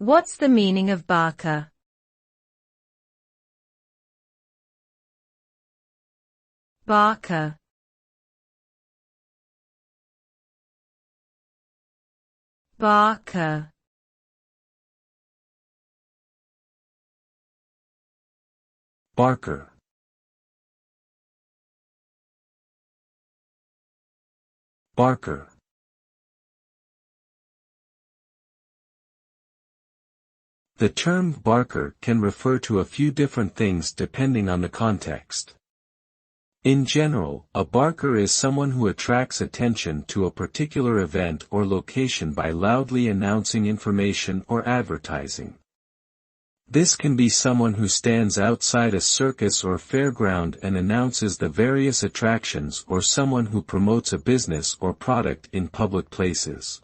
What's the meaning of barker? Barker. Barker. Barker. Barker. The term barker can refer to a few different things depending on the context. In general, a barker is someone who attracts attention to a particular event or location by loudly announcing information or advertising. This can be someone who stands outside a circus or fairground and announces the various attractions, or someone who promotes a business or product in public places.